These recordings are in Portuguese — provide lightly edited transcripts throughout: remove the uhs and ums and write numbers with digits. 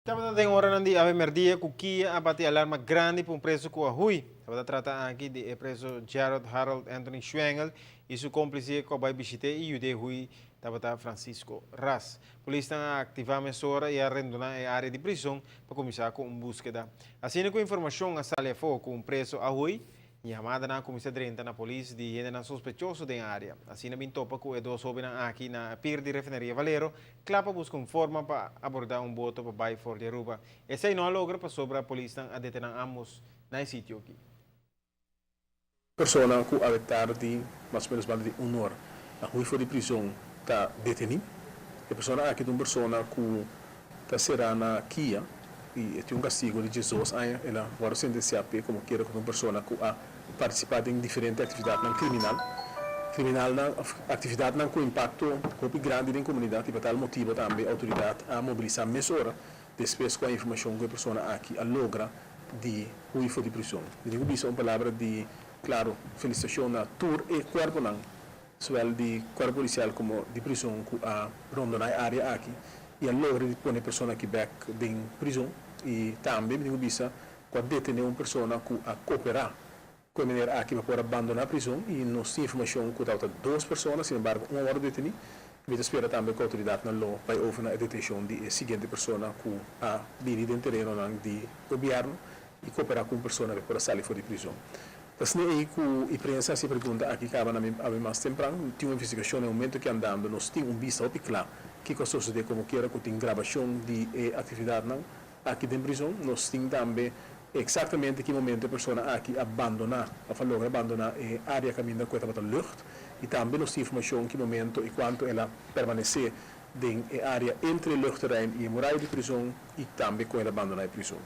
Estamos em hora onde a merdia cuquia a bater alarma grande para um preso com a Rui. Estamos tratando aqui de preso Gerald Harold Anthony Schwengel e seu cúmplice que vai visitar e o de Rui estava Francisco Ras. A polícia está ativando essa hora e arrendando a área de prisão para começar com uma búsqueda. Assim, com informação a sala foco um preso a Rui, e chamada na comissão 30 na polícia de gente sospechoso da área. Assim, na topa com o dois homens aqui na pier de refinaria Valero, clapa busca uma forma para abordar um boto para baixo for de Aruba. Esse aí não logra para sobre a polícia a detener ambos na sítio aqui. Persona que a tarde, mais ou menos de 1 hora, a rua foi de prisão está detenido. A pessoa aqui é uma pessoa que está será na Kia e tem um castigo de Jesus, ela agora sentenciada como queira com uma pessoa que a participado em diferentes atividades criminal na atividade com impacto muito grande na comunidade e por tal motivo também a autoridade a mobilizar mais hora depois com a informação que a pessoa aqui a logra de rua foi de prisão. Digo isso uma palavra de claro felicitação na tour e corpo não zowel de corpo policial como de prisão que a ronda na área aqui e a logra de pôr a pessoa aqui back em prisão e também digo isso com detener uma pessoa que a cooperar com a maneira aqui para poder abandonar a prisão e nós temos informação que falta 2 pessoas, sin embargo, 1 hora detenido. E espera também que a autoridade na lei vai oferecer a detenção de seguinte pessoa que a vive no terreno de governo e cooperar com a pessoa para sair fora de prisão. Então, aí que a imprensa se pergunta aqui acaba mais temprano, tem uma investigação no momento que andando, nós temos vista muito clara que a sucede como quiera que tem gravação de atividade aqui dentro da prisão, nós temos também exatamente que momento a pessoa aqui abandonar a área caminho com a lucht e também nos informação que momento e quanto ela permanecer na área entre o luchtterrein e a muralha de prisão e também com ela abandonar a prisão.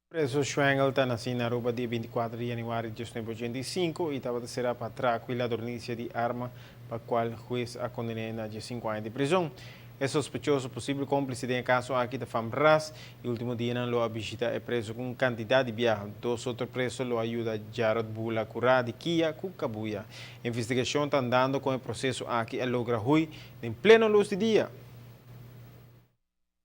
Preso Schwengel está nascido na Aruba dia 24 de janeiro de 1985 e estava a ser para atraco e ladronícia de arma para a qual o juiz a condenou a 5 anos de prisão. É sospechoso possível cúmplice de caso aqui da FAMRAS e o último dia não a visita é preso com quantidade de viagem. 2 outros presos lo ajuda Jarod Bula Curá de Kia Cucabuya. A investigação está andando com o processo aqui a logra Rui em pleno luz de dia.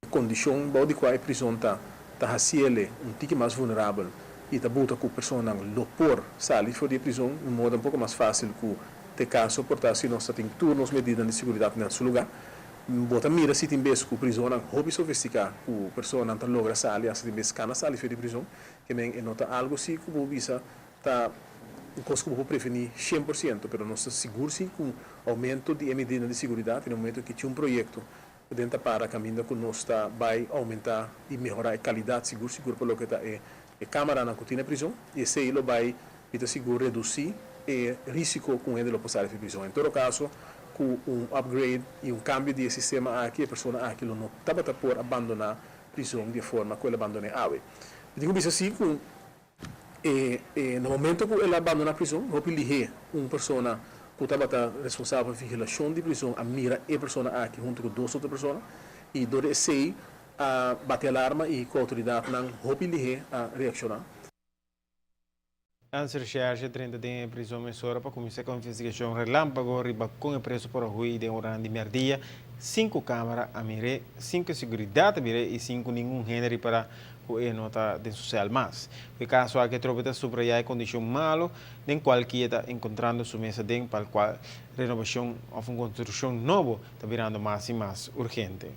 A condição de qual a prisão está haciele um tique mais vulnerável e está buta com a pessoa não por sair fora da prisão de um modo um pouco mais fácil que te caso portar se nós tem turnos medidas de segurança no seu lugar. Bota mira se tem vez que a prisão não hobby sofisticada, que a pessoa não logra sair, se tem vez cana sair fora da prisão, que nem nota algo se que o visa tá coisa que vou prevenir 100%, pero nós seguro se com aumento de medida de segurança no momento que tinha um projeto dentro para caminho que nós está vai aumentar e melhorar a qualidade seguro pelo que está a câmara na cortina prisão e se ele vai então seguro reduzir o risco com ele passar de prisão. Em todo caso com um upgrade e um cambio de sistema aqui a pessoa aqui não estava por abandonar a prisão de forma que ele abandone a ave. Digo isso assim com no momento que ele abandona a prisão, vou pedir uma pessoa que estava responsável pela vigilação de prisão a mira a pessoa aqui junto com 2 outras pessoas e do sei a bater alarma e com a autoridade não vou pedir a reaccionar. A recherche 30 de prisão mesura para começar com a investigação relâmpago, riba com o preso por Rui de hora de merdia, 5 câmaras a mire, 5 seguridade a mire e 5 nenhum gênero para o nota de social mais. O caso aqui tropa subrayar a condição malo, em qual que está encontrando sua mesa para a qual renovação ou construção novo está virando mais e mais urgente.